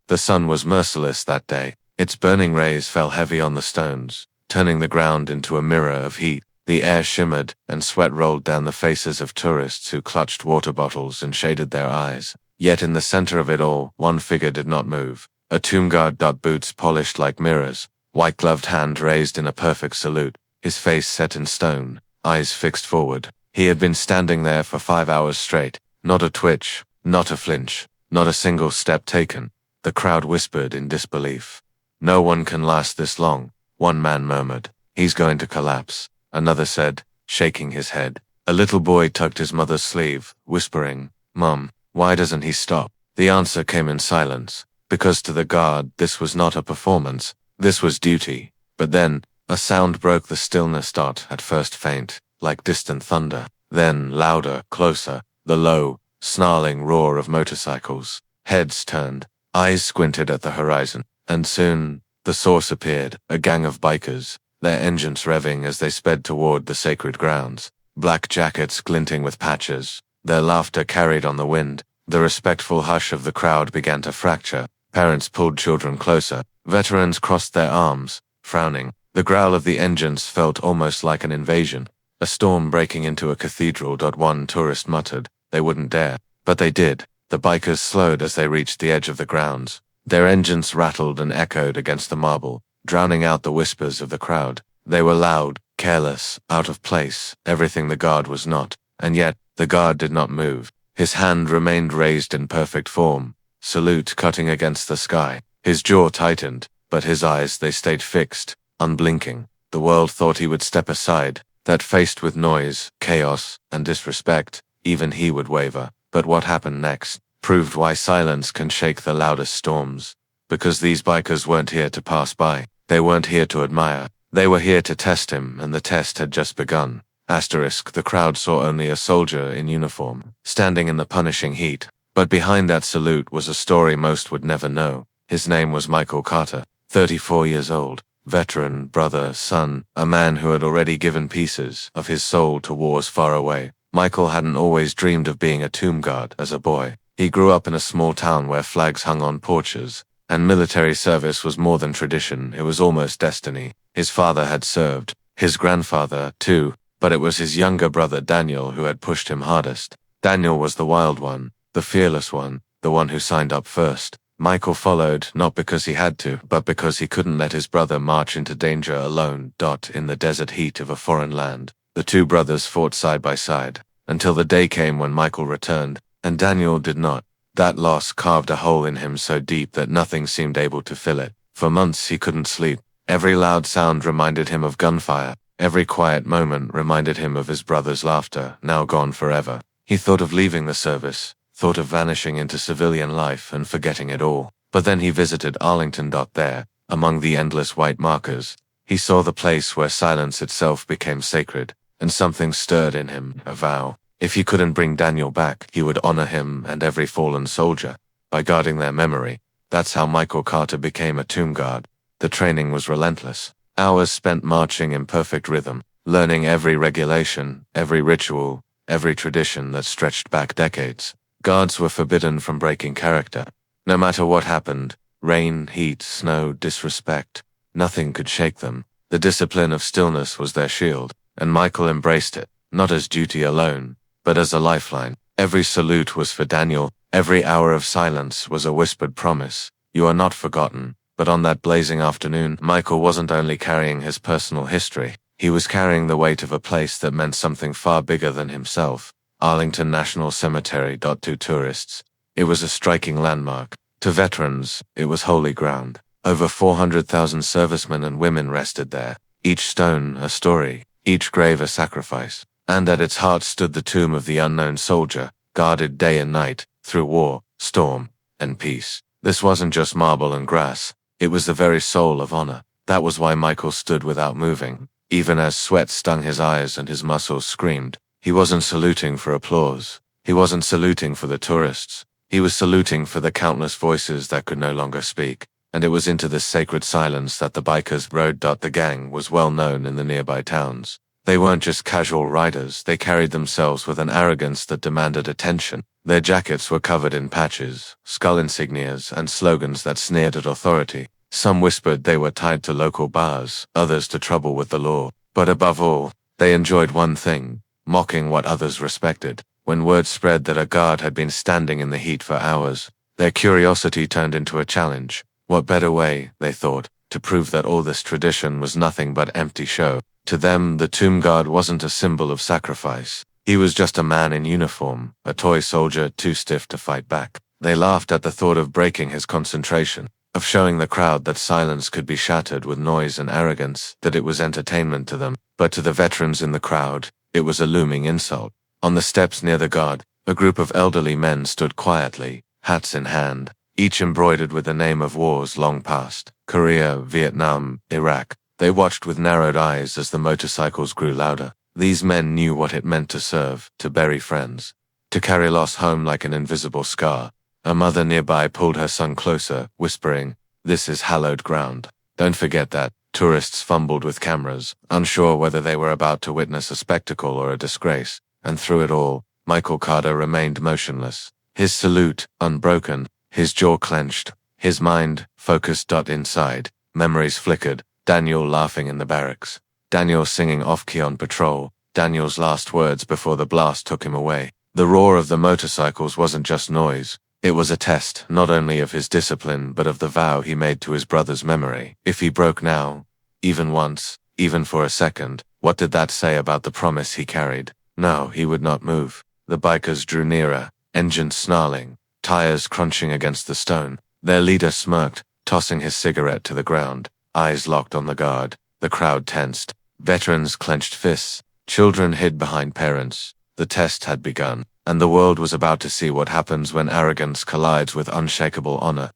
The sun was merciless that day. Its burning rays fell heavy on the stones, turning the ground into a mirror of heat. The air shimmered, and sweat rolled down the faces of tourists who clutched water bottles and shaded their eyes. Yet in the center of it all, one figure did not move. A tomb guard. Boots polished like mirrors, white-gloved hand raised in a perfect salute, his face set in stone, eyes fixed forward. He had been standing there for 5 hours straight. Not a twitch, not a flinch, not a single step taken. The crowd whispered in disbelief. "No one can last this long," one man murmured. "He's going to collapse," another said, shaking his head. A little boy tugged his mother's sleeve, whispering, "Mom, why doesn't he stop?" The answer came in silence, because to the guard this was not a performance, this was duty. But then, a sound broke the stillness. At first faint, like distant thunder, then louder, closer, the low, snarling roar of motorcycles. Heads turned, eyes squinted at the horizon, and soon, the source appeared, a gang of bikers, their engines revving as they sped toward the sacred grounds, black jackets glinting with patches, their laughter carried on the wind. The respectful hush of the crowd began to fracture. Parents pulled children closer, veterans crossed their arms, frowning. The growl of the engines felt almost like an invasion, a storm breaking into a cathedral. One tourist muttered, "They wouldn't dare." But they did. The bikers slowed as they reached the edge of the grounds. Their engines rattled and echoed against the marble, drowning out the whispers of the crowd. They were loud, careless, out of place, everything the guard was not. And yet, the guard did not move. His hand remained raised in perfect form, salute cutting against the sky. His jaw tightened, but his eyes, they stayed fixed, unblinking. The world thought he would step aside, that faced with noise, chaos, and disrespect, even he would waver. But what happened next proved why silence can shake the loudest storms. Because these bikers weren't here to pass by. They weren't here to admire. They were here to test him, and the test had just begun. The crowd saw only a soldier in uniform, standing in the punishing heat. But behind that salute was a story most would never know. His name was Michael Carter, 34 years old, veteran, brother, son, a man who had already given pieces of his soul to wars far away. Michael hadn't always dreamed of being a tomb guard as a boy. He grew up in a small town where flags hung on porches, and military service was more than tradition, it was almost destiny. His father had served, his grandfather, too, but it was his younger brother Daniel who had pushed him hardest. Daniel was the wild one, the fearless one, the one who signed up first. Michael followed, not because he had to, but because he couldn't let his brother march into danger alone. In the desert heat of a foreign land, the two brothers fought side by side, until the day came when Michael returned, and Daniel did not. That loss carved a hole in him so deep that nothing seemed able to fill it. For months he couldn't sleep. Every loud sound reminded him of gunfire. Every quiet moment reminded him of his brother's laughter, now gone forever. He thought of leaving the service, thought of vanishing into civilian life and forgetting it all. But then he visited Arlington. There, among the endless white markers, he saw the place where silence itself became sacred, and something stirred in him, a vow. If he couldn't bring Daniel back, he would honor him and every fallen soldier by guarding their memory. That's how Michael Carter became a tomb guard. The training was relentless. Hours spent marching in perfect rhythm, learning every regulation, every ritual, every tradition that stretched back decades. Guards were forbidden from breaking character. No matter what happened, rain, heat, snow, disrespect, nothing could shake them. The discipline of stillness was their shield, and Michael embraced it, not as duty alone, but as a lifeline. Every salute was for Daniel. Every hour of silence was a whispered promise. You are not forgotten. But on that blazing afternoon, Michael wasn't only carrying his personal history, he was carrying the weight of a place that meant something far bigger than himself. Arlington National Cemetery. To tourists, it was a striking landmark. To veterans, it was holy ground. Over 400,000 servicemen and women rested there, each stone a story, each grave a sacrifice. And at its heart stood the tomb of the unknown soldier, guarded day and night, through war, storm, and peace. This wasn't just marble and grass. It was the very soul of honor. That was why Michael stood without moving, even as sweat stung his eyes and his muscles screamed. He wasn't saluting for applause. He wasn't saluting for the tourists. He was saluting for the countless voices that could no longer speak. And it was into this sacred silence that the bikers rode. The gang was well known in the nearby towns. They weren't just casual riders, they carried themselves with an arrogance that demanded attention. Their jackets were covered in patches, skull insignias, and slogans that sneered at authority. Some whispered they were tied to local bars, others to trouble with the law. But above all, they enjoyed one thing: mocking what others respected. When word spread that a guard had been standing in the heat for hours, their curiosity turned into a challenge. What better way, they thought, to prove that all this tradition was nothing but empty show? To them, the tomb guard wasn't a symbol of sacrifice. He was just a man in uniform, a toy soldier too stiff to fight back. They laughed at the thought of breaking his concentration, of showing the crowd that silence could be shattered with noise and arrogance, that it was entertainment to them. But to the veterans in the crowd, it was a looming insult. On the steps near the guard, a group of elderly men stood quietly, hats in hand, each embroidered with the name of wars long past: Korea, Vietnam, Iraq. They watched with narrowed eyes as the motorcycles grew louder. These men knew what it meant to serve, to bury friends, to carry loss home like an invisible scar. A mother nearby pulled her son closer, whispering, "This is hallowed ground. Don't forget that." Tourists fumbled with cameras, unsure whether they were about to witness a spectacle or a disgrace. And through it all, Michael Carter remained motionless, his salute unbroken, his jaw clenched, his mind focused. Inside, memories flickered. Daniel laughing in the barracks, Daniel singing off-key on patrol, Daniel's last words before the blast took him away. The roar of the motorcycles wasn't just noise. It was a test, not only of his discipline but of the vow he made to his brother's memory. If he broke now, even once, even for a second, what did that say about the promise he carried? No, he would not move. The bikers drew nearer, engines snarling, tires crunching against the stone. Their leader smirked, tossing his cigarette to the ground, eyes locked on the guard. The crowd tensed. Veterans clenched fists. Children hid behind parents. The test had begun, and the world was about to see what happens when arrogance collides with unshakable honor.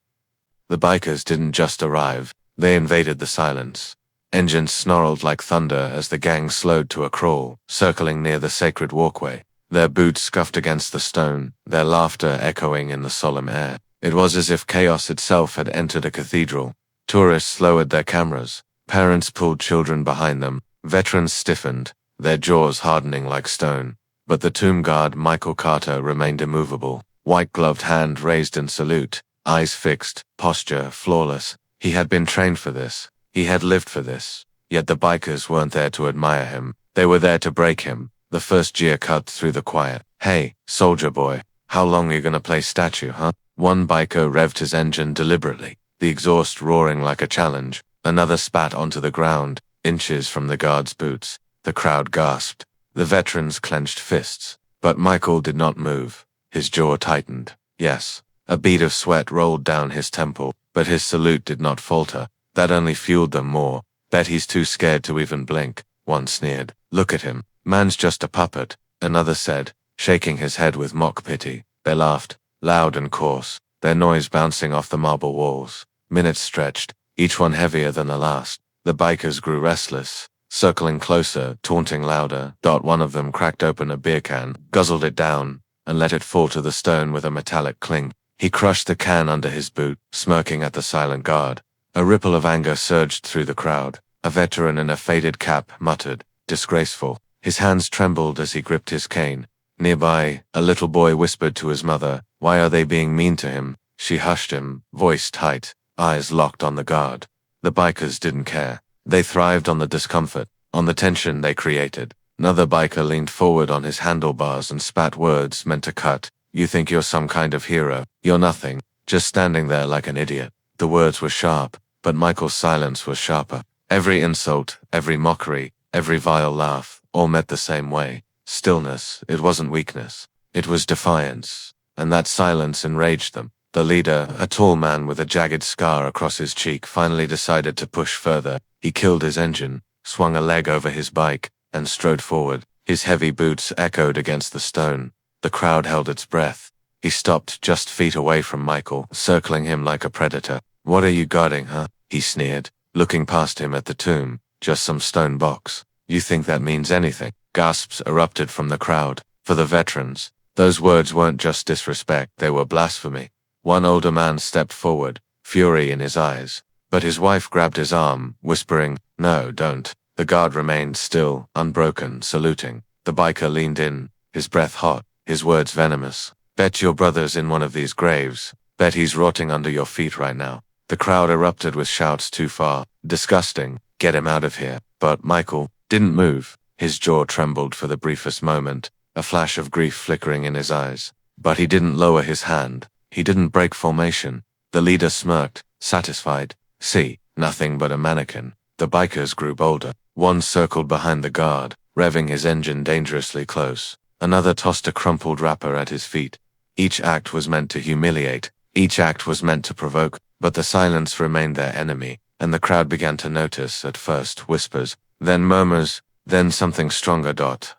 The bikers didn't just arrive, they invaded the silence. Engines snarled like thunder as the gang slowed to a crawl, circling near the sacred walkway. Their boots scuffed against the stone, their laughter echoing in the solemn air. It was as if chaos itself had entered a cathedral. Tourists lowered their cameras. Parents pulled children behind them. Veterans stiffened, their jaws hardening like stone. But the tomb guard, Michael Carter, remained immovable, white-gloved hand raised in salute, eyes fixed, posture flawless. He had been trained for this. He had lived for this. Yet the bikers weren't there to admire him. They were there to break him. The first jeer cut through the quiet. "Hey, soldier boy, how long are you gonna play statue, huh?" One biker revved his engine deliberately, the exhaust roaring like a challenge. Another spat onto the ground, inches from the guard's boots. The crowd gasped. The veterans clenched fists. But Michael did not move. His jaw tightened. Yes, a bead of sweat rolled down his temple, but his salute did not falter. That only fueled them more. "Bet he's too scared to even blink," one sneered. "Look at him. Man's just a puppet," another said, shaking his head with mock pity. They laughed, loud and coarse, their noise bouncing off the marble walls. Minutes stretched, each one heavier than the last. The bikers grew restless, circling closer, taunting louder. One of them cracked open a beer can, guzzled it down, and let it fall to the stone with a metallic clink. He crushed the can under his boot, smirking at the silent guard. A ripple of anger surged through the crowd. A veteran in a faded cap muttered, "Disgraceful." His hands trembled as he gripped his cane. Nearby, a little boy whispered to his mother, "Why are they being mean to him?" She hushed him, voice tight, eyes locked on the guard. The bikers didn't care. They thrived on the discomfort, on the tension they created. Another biker leaned forward on his handlebars and spat words meant to cut. "You think you're some kind of hero. You're nothing, just standing there like an idiot." The words were sharp, but Michael's silence was sharper. Every insult, every mockery, every vile laugh, all met the same way. Stillness. It wasn't weakness. It was defiance. And that silence enraged them. The leader, a tall man with a jagged scar across his cheek, finally decided to push further. He killed his engine, swung a leg over his bike, and strode forward. His heavy boots echoed against the stone. The crowd held its breath. He stopped just feet away from Michael, circling him like a predator. "What are you guarding, huh?" he sneered, looking past him at the tomb. "Just some stone box. You think that means anything?" Gasps erupted from the crowd. For the veterans, those words weren't just disrespect, they were blasphemy. One older man stepped forward, fury in his eyes. But his wife grabbed his arm, whispering, "No, don't." The guard remained still, unbroken, saluting. The biker leaned in, his breath hot, his words venomous. Bet your brother's in one of these graves. Bet he's rotting under your feet right now. The crowd erupted with shouts too far. Disgusting. Get him out of here. But Michael didn't move. His jaw trembled for the briefest moment, a flash of grief flickering in his eyes. But he didn't lower his hand. He didn't break formation. The leader smirked, satisfied. See, nothing but a mannequin. The bikers grew bolder. One circled behind the guard, revving his engine dangerously close. Another tossed a crumpled wrapper at his feet. Each act was meant to humiliate. Each act was meant to provoke, but the silence remained their enemy, and the crowd began to notice, at first whispers, then murmurs, then something stronger.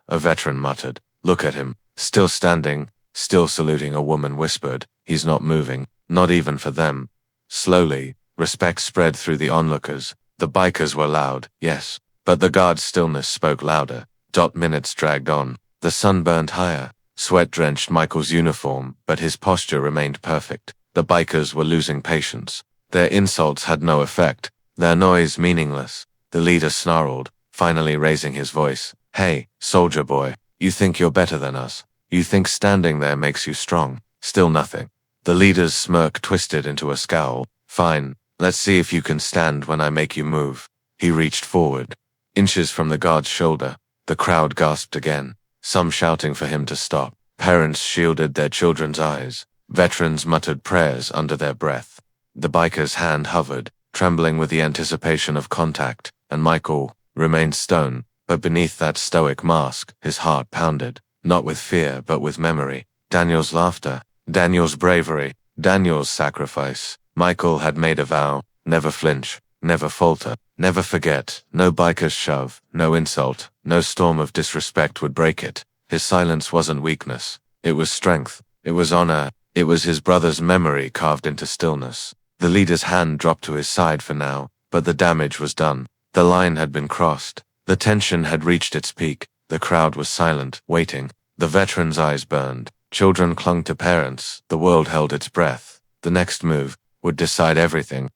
A veteran muttered, "Look at him, still standing, still saluting." A woman whispered, "He's not moving, not even for them." Slowly, respect spread through the onlookers. The bikers were loud, yes, but the guard's stillness spoke louder. Minutes dragged on. The sun burned higher. Sweat drenched Michael's uniform, but his posture remained perfect. The bikers were losing patience. Their insults had no effect, their noise meaningless. The leader snarled, finally raising his voice. "Hey, soldier boy, you think you're better than us? You think standing there makes you strong? Still nothing." The leader's smirk twisted into a scowl. "Fine, let's see if you can stand when I make you move." He reached forward, inches from the guard's shoulder. The crowd gasped again, some shouting for him to stop. Parents shielded their children's eyes. Veterans muttered prayers under their breath. The biker's hand hovered, trembling with the anticipation of contact, and Michael remained stone, but beneath that stoic mask, his heart pounded, not with fear but with memory. Daniel's laughter, Daniel's bravery, Daniel's sacrifice. Michael had made a vow, never flinch, never falter, never forget. No biker's shove, no insult, no storm of disrespect would break it. His silence wasn't weakness. It was strength. It was honor. It was his brother's memory carved into stillness. The leader's hand dropped to his side for now, but the damage was done. The line had been crossed. The tension had reached its peak. The crowd was silent, waiting. The veteran's eyes burned. Children clung to parents. The world held its breath. The next move would decide everything.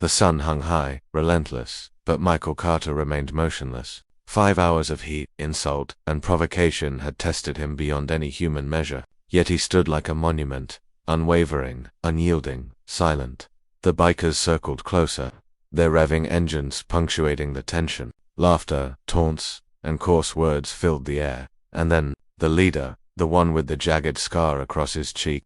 The sun hung high, relentless, but Michael Carter remained motionless. 5 hours of heat, insult, and provocation had tested him beyond any human measure. Yet he stood like a monument, unwavering, unyielding, silent. The bikers circled closer, their revving engines punctuating the tension. Laughter, taunts, and coarse words filled the air. And then, the leader, the one with the jagged scar across his cheek,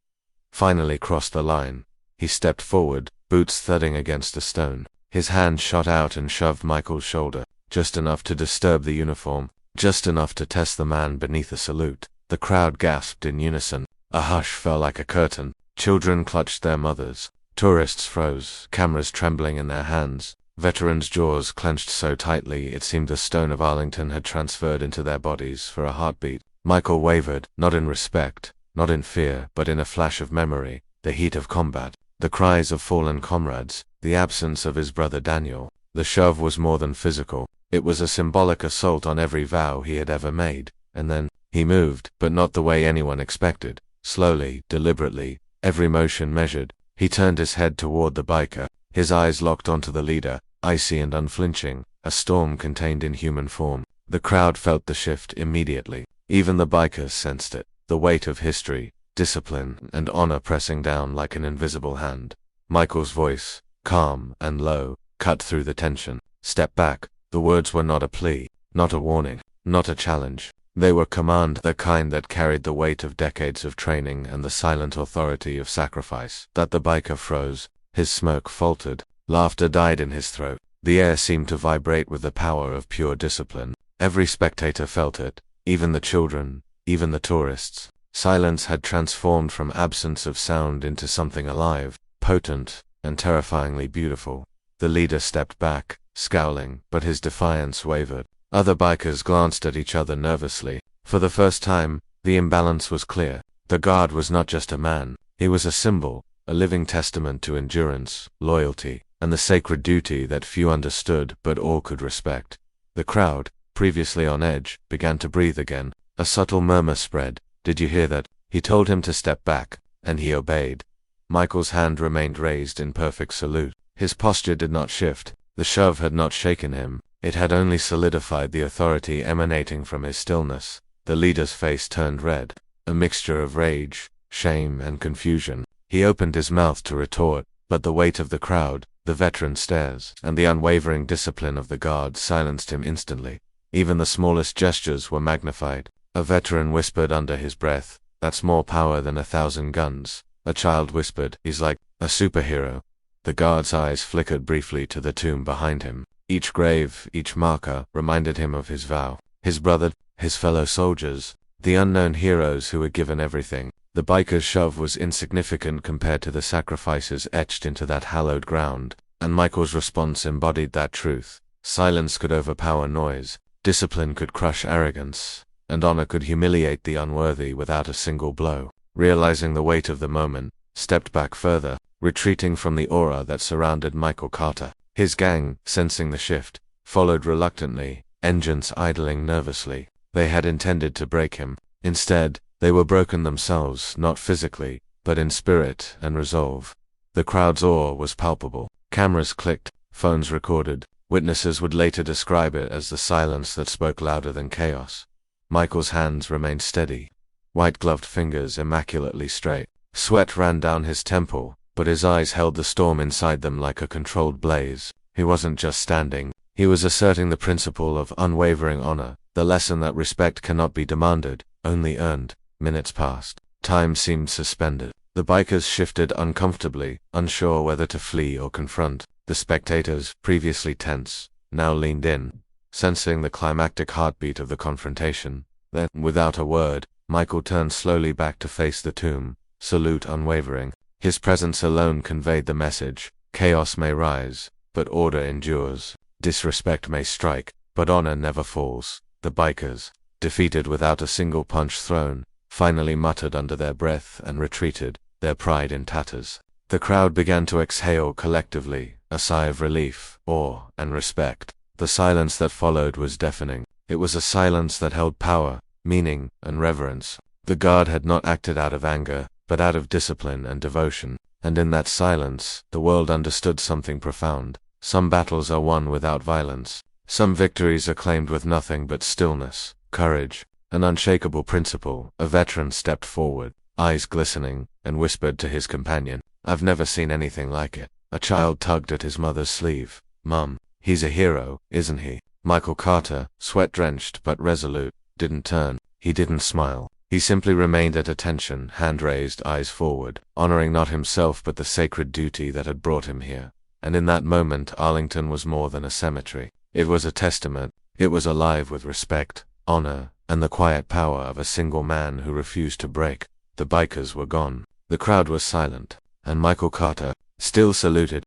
finally crossed the line. He stepped forward, boots thudding against a stone. His hand shot out and shoved Michael's shoulder, just enough to disturb the uniform, just enough to test the man beneath a salute. The crowd gasped in unison. A hush fell like a curtain. Children clutched their mothers. Tourists froze, cameras trembling in their hands. Veterans' jaws clenched so tightly it seemed the stone of Arlington had transferred into their bodies for a heartbeat. Michael wavered, not in respect, not in fear, but in a flash of memory, the heat of combat, the cries of fallen comrades, the absence of his brother Daniel. The shove was more than physical. It was a symbolic assault on every vow he had ever made. And then, he moved, but not the way anyone expected. Slowly, deliberately, every motion measured. He turned his head toward the biker, his eyes locked onto the leader, icy and unflinching, a storm contained in human form. The crowd felt the shift immediately. Even the bikers sensed it, the weight of history, discipline, and honor pressing down like an invisible hand. Michael's voice, calm and low, cut through the tension. "Step back." The words were not a plea, not a warning, not a challenge. They were command, the kind that carried the weight of decades of training and the silent authority of sacrifice. That the biker froze, his smirk faltered, laughter died in his throat. The air seemed to vibrate with the power of pure discipline. Every spectator felt it, even the children, even the tourists. Silence had transformed from absence of sound into something alive, potent, and terrifyingly beautiful. The leader stepped back, scowling, but his defiance wavered. Other bikers glanced at each other nervously. For the first time, the imbalance was clear. The guard was not just a man. He was a symbol, a living testament to endurance, loyalty, and the sacred duty that few understood but all could respect. The crowd, previously on edge, began to breathe again. A subtle murmur spread. "Did you hear that? He told him to step back, and he obeyed." Michael's hand remained raised in perfect salute. His posture did not shift. The shove had not shaken him. It had only solidified the authority emanating from his stillness. The leader's face turned red, a mixture of rage, shame, and confusion. He opened his mouth to retort, but the weight of the crowd, the veteran stares, and the unwavering discipline of the guard silenced him instantly. Even the smallest gestures were magnified. A veteran whispered under his breath, "That's more power than 1,000 guns." A child whispered, "He's like a superhero." The guard's eyes flickered briefly to the tomb behind him. Each grave, each marker, reminded him of his vow. His brother, his fellow soldiers, the unknown heroes who were given everything. The biker's shove was insignificant compared to the sacrifices etched into that hallowed ground, and Michael's response embodied that truth. Silence could overpower noise, discipline could crush arrogance, and honor could humiliate the unworthy without a single blow. Realizing the weight of the moment, stepped back further, retreating from the aura that surrounded Michael Carter. His gang, sensing the shift, followed reluctantly, engines idling nervously. They had intended to break him. Instead, they were broken themselves, not physically, but in spirit and resolve. The crowd's awe was palpable. Cameras clicked, phones recorded. Witnesses would later describe it as the silence that spoke louder than chaos. Michael's hands remained steady, white-gloved fingers immaculately straight. Sweat ran down his temple, but his eyes held the storm inside them like a controlled blaze. He wasn't just standing, he was asserting the principle of unwavering honor, the lesson that respect cannot be demanded, only earned. Minutes passed. Time seemed suspended. The bikers shifted uncomfortably, unsure whether to flee or confront. The spectators, previously tense, now leaned in, sensing the climactic heartbeat of the confrontation. Then, without a word, Michael turned slowly back to face the tomb, salute unwavering. His presence alone conveyed the message: chaos may rise, but order endures. Disrespect may strike, but honor never falls. The bikers, defeated without a single punch thrown, finally muttered under their breath and retreated, their pride in tatters. The crowd began to exhale collectively, a sigh of relief, awe, and respect. The silence that followed was deafening. It was a silence that held power, meaning, and reverence. The guard had not acted out of anger, but out of discipline and devotion. And in that silence, the world understood something profound. Some battles are won without violence. Some victories are claimed with nothing but stillness, courage, an unshakable principle. A veteran stepped forward, eyes glistening, and whispered to his companion, "I've never seen anything like it." A child tugged at his mother's sleeve. "Mum, he's a hero, isn't he?" Michael Carter, sweat-drenched but resolute, didn't turn. He didn't smile. He simply remained at attention, hand raised, eyes forward, honoring not himself but the sacred duty that had brought him here. And in that moment, Arlington was more than a cemetery. It was a testament. It was alive with respect, honor, and the quiet power of a single man who refused to break. The bikers were gone. The crowd was silent, and Michael Carter still saluted.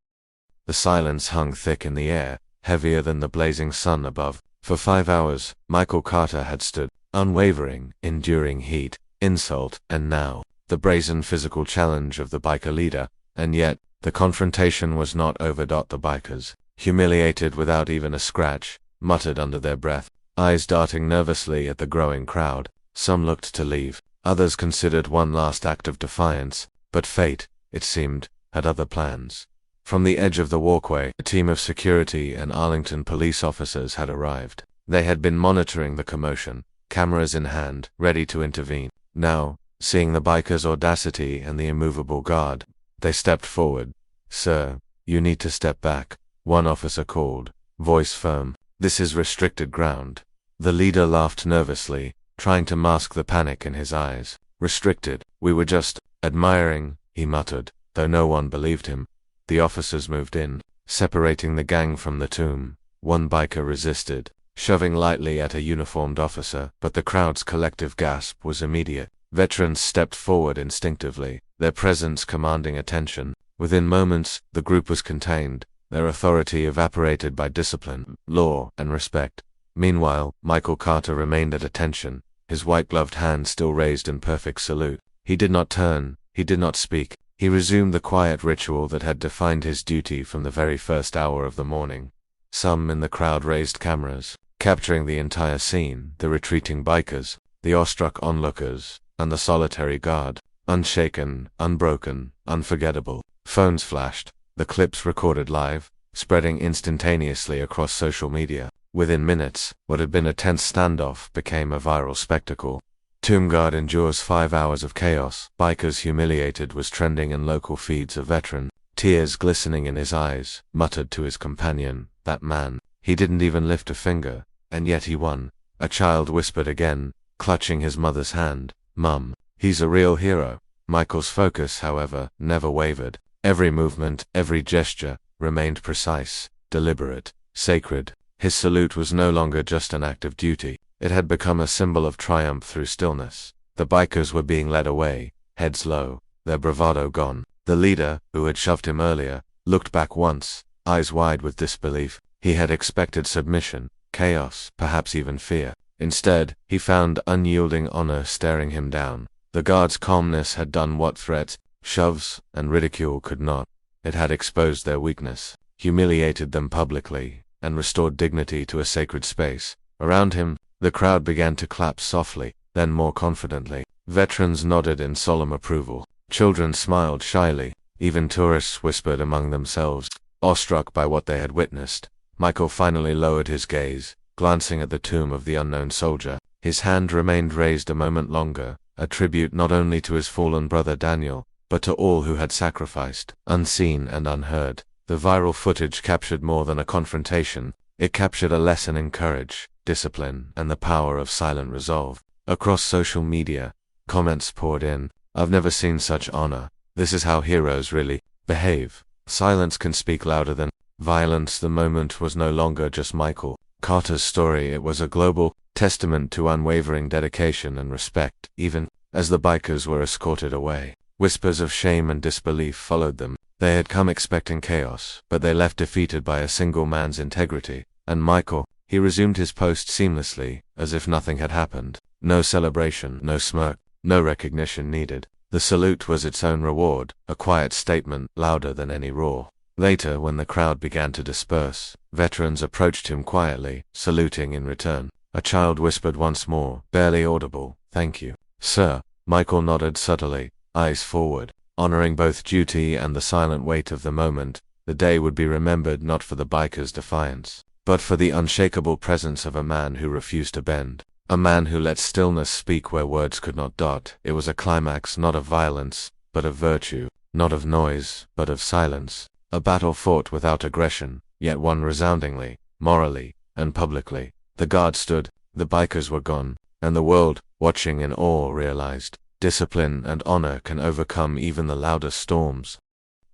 The silence hung thick in the air, heavier than the blazing sun above. For 5 hours, Michael Carter had stood, unwavering, enduring heat, insult, and now, the brazen physical challenge of the biker leader. And yet, the confrontation was not over. The bikers, humiliated without even a scratch, muttered under their breath, eyes darting nervously at the growing crowd. Some looked to leave, others considered one last act of defiance, but fate, it seemed, had other plans. From the edge of the walkway, a team of security and Arlington police officers had arrived. They had been monitoring the commotion, cameras in hand, ready to intervene. Now, seeing the bikers' audacity and the immovable guard, they stepped forward. "Sir, you need to step back," one officer called, voice firm. "This is restricted ground." The leader laughed nervously, trying to mask the panic in his eyes. "Restricted? We were just admiring," he muttered, though no one believed him. The officers moved in, separating the gang from the tomb. One biker resisted, shoving lightly at a uniformed officer, but the crowd's collective gasp was immediate. Veterans stepped forward instinctively, their presence commanding attention. Within moments, the group was contained, their authority evaporated by discipline, law, and respect. Meanwhile, Michael Carter remained at attention, his white-gloved hand still raised in perfect salute. He did not turn, he did not speak. He resumed the quiet ritual that had defined his duty from the very first hour of the morning. Some in the crowd raised cameras, capturing the entire scene, the retreating bikers, the awestruck onlookers, and the solitary guard. Unshaken, unbroken, unforgettable. Phones flashed, the clips recorded live, spreading instantaneously across social media. Within minutes, what had been a tense standoff became a viral spectacle. Tomb guard endures 5 hours of chaos. Bikers humiliated was trending in local feeds. A veteran, tears glistening in his eyes, muttered to his companion, "That man, he didn't even lift a finger, and yet he won." A child whispered again, clutching his mother's hand, "Mum, he's a real hero." Michael's focus, however, never wavered. Every movement, every gesture, remained precise, deliberate, sacred. His salute was no longer just an act of duty. It had become a symbol of triumph through stillness. The bikers were being led away, heads low, their bravado gone. The leader, who had shoved him earlier, looked back once, eyes wide with disbelief. He had expected submission, chaos, perhaps even fear. Instead, he found unyielding honor staring him down. The guard's calmness had done what threats, shoves, and ridicule could not. It had exposed their weakness, humiliated them publicly, and restored dignity to a sacred space. Around him, the crowd began to clap softly, then more confidently. Veterans nodded in solemn approval. Children smiled shyly. Even tourists whispered among themselves, awestruck by what they had witnessed. Michael finally lowered his gaze, glancing at the tomb of the unknown soldier. His hand remained raised a moment longer, a tribute not only to his fallen brother Daniel, but to all who had sacrificed, unseen and unheard. The viral footage captured more than a confrontation. It captured a lesson in courage, discipline, and the power of silent resolve. Across social media, comments poured in. "I've never seen such honor. This is how heroes really behave." Silence can speak louder than violence. The moment was no longer just Michael Carter's story. It was a global testament to unwavering dedication and respect. Even as the bikers were escorted away, whispers of shame and disbelief followed them. They had come expecting chaos, but they left defeated by a single man's integrity. And Michael, he resumed his post seamlessly, as if nothing had happened. No celebration, no smirk, no recognition needed. The salute was its own reward, a quiet statement louder than any roar. Later, when the crowd began to disperse, veterans approached him quietly, saluting in return. A child whispered once more, barely audible, "Thank you, sir." Michael nodded subtly, eyes forward, honoring both duty and the silent weight of the moment. The day would be remembered not for the bikers' defiance, but for the unshakable presence of a man who refused to bend. A man who let stillness speak where words could not dot. It was a climax not of violence, but of virtue, not of noise, but of silence. A battle fought without aggression, yet won resoundingly, morally, and publicly. The guard stood, the bikers were gone, and the world, watching in awe, realized discipline and honor can overcome even the loudest storms.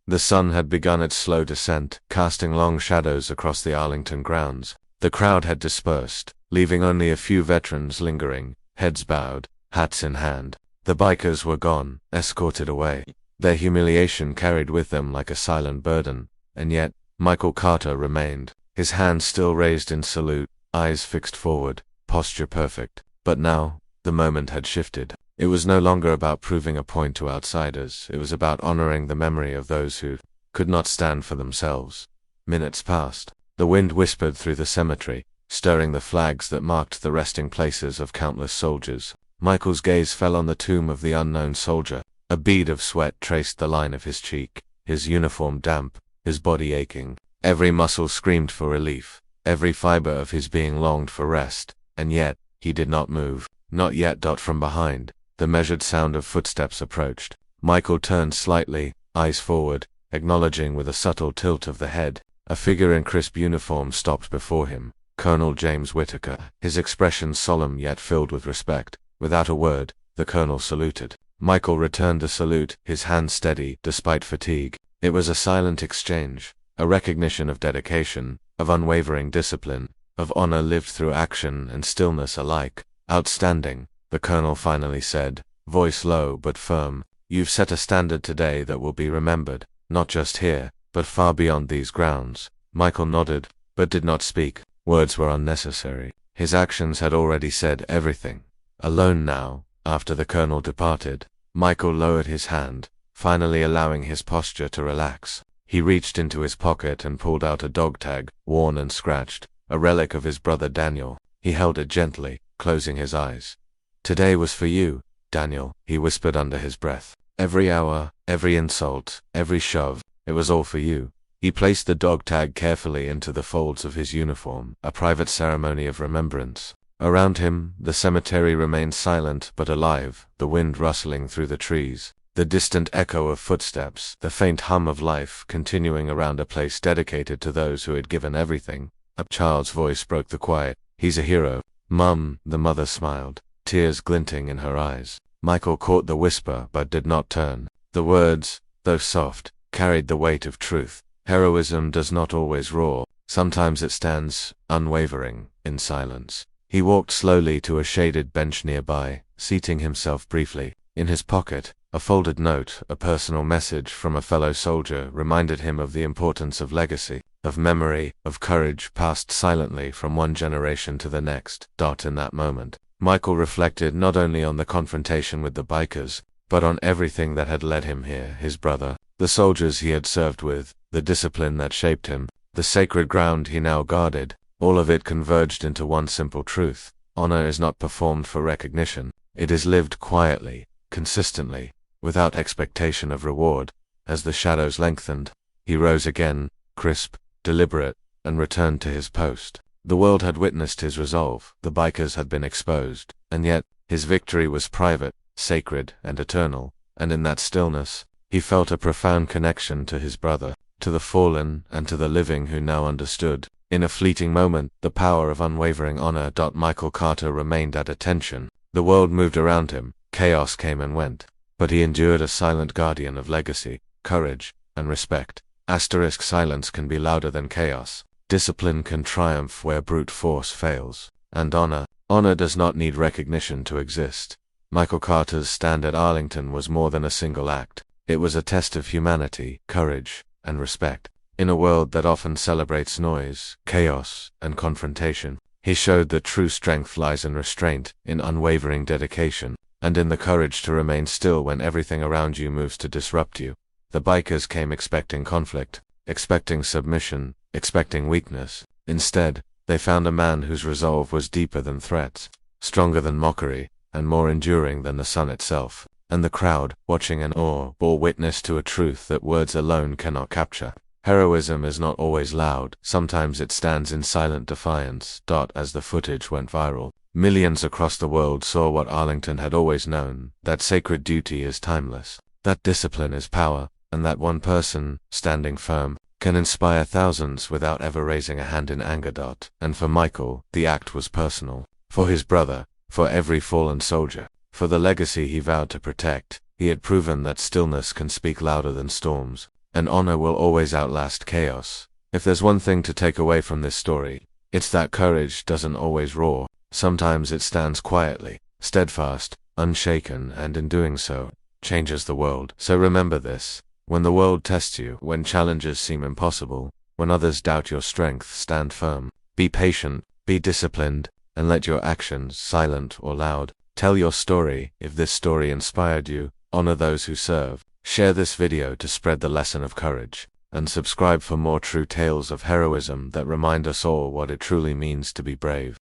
The sun had begun its slow descent, casting long shadows across the Arlington grounds. The crowd had dispersed, leaving only a few veterans lingering, heads bowed, hats in hand. The bikers were gone, escorted away. Their humiliation carried with them like a silent burden, and yet, Michael Carter remained, his hands still raised in salute, eyes fixed forward, posture perfect. But now, the moment had shifted. It was no longer about proving a point to outsiders. It was about honoring the memory of those who could not stand for themselves. Minutes passed. The wind whispered through the cemetery, stirring the flags that marked the resting places of countless soldiers. Michael's gaze fell on the tomb of the unknown soldier. A bead of sweat traced the line of his cheek, his uniform damp, his body aching. Every muscle screamed for relief, every fiber of his being longed for rest, and yet, he did not move. Not yet. From behind, the measured sound of footsteps approached. Michael turned slightly, eyes forward, acknowledging with a subtle tilt of the head. A figure in crisp uniform stopped before him, Colonel James Whitaker, his expression solemn yet filled with respect. Without a word, the colonel saluted. Michael returned the salute, his hand steady, despite fatigue. It was a silent exchange, a recognition of dedication, of unwavering discipline, of honor lived through action and stillness alike. "Outstanding," the colonel finally said, voice low but firm. "You've set a standard today that will be remembered, not just here, but far beyond these grounds." Michael nodded, but did not speak. Words were unnecessary. His actions had already said everything. Alone now, after the colonel departed, Michael lowered his hand, finally allowing his posture to relax. He reached into his pocket and pulled out a dog tag, worn and scratched, a relic of his brother Daniel. He held it gently, closing his eyes. "Today was for you, Daniel," he whispered under his breath. "Every hour, every insult, every shove, it was all for you." He placed the dog tag carefully into the folds of his uniform, a private ceremony of remembrance. Around him, the cemetery remained silent but alive, the wind rustling through the trees, the distant echo of footsteps, the faint hum of life continuing around a place dedicated to those who had given everything. A child's voice broke the quiet. "He's a hero." "Mum," the mother smiled, tears glinting in her eyes. Michael caught the whisper but did not turn. The words, though soft, carried the weight of truth. Heroism does not always roar. Sometimes it stands, unwavering, in silence. He walked slowly to a shaded bench nearby, seating himself briefly. In his pocket, a folded note, a personal message from a fellow soldier, reminded him of the importance of legacy, of memory, of courage passed silently from one generation to the next. In that moment, Michael reflected not only on the confrontation with the bikers, but on everything that had led him here: his brother, the soldiers he had served with, the discipline that shaped him, the sacred ground he now guarded. All of it converged into one simple truth: honor is not performed for recognition. It is lived quietly, consistently, without expectation of reward. As the shadows lengthened, he rose again, crisp, deliberate, and returned to his post. The world had witnessed his resolve, the bikers had been exposed, and yet, his victory was private, sacred, and eternal, and in that stillness, he felt a profound connection to his brother, to the fallen, and to the living who now understood. In a fleeting moment, the power of unwavering honor. Michael Carter remained at attention. The world moved around him, chaos came and went, but he endured a silent guardian of legacy, courage, and respect. Silence can be louder than chaos. Discipline can triumph where brute force fails. And honor does not need recognition to exist. Michael Carter's stand at Arlington was more than a single act. It was a test of humanity, courage, and respect. In a world that often celebrates noise, chaos, and confrontation, he showed that true strength lies in restraint, in unwavering dedication, and in the courage to remain still when everything around you moves to disrupt you. The bikers came expecting conflict, expecting submission, expecting weakness. Instead, they found a man whose resolve was deeper than threats, stronger than mockery, and more enduring than the sun itself. And the crowd, watching in awe, bore witness to a truth that words alone cannot capture. Heroism is not always loud. Sometimes it stands in silent defiance. As the footage went viral, millions across the world saw what Arlington had always known: that sacred duty is timeless, that discipline is power, and that one person, standing firm, can inspire thousands without ever raising a hand in anger. And for Michael, the act was personal. For his brother, for every fallen soldier, for the legacy he vowed to protect. He had proven that stillness can speak louder than storms, and honor will always outlast chaos. If there's one thing to take away from this story, it's that courage doesn't always roar. Sometimes it stands quietly, steadfast, unshaken, and in doing so, changes the world. So remember this: when the world tests you, when challenges seem impossible, when others doubt your strength, stand firm. Be patient, be disciplined, and let your actions, silent or loud, tell your story. If this story inspired you, honor those who serve. Share this video to spread the lesson of courage, and subscribe for more true tales of heroism that remind us all what it truly means to be brave.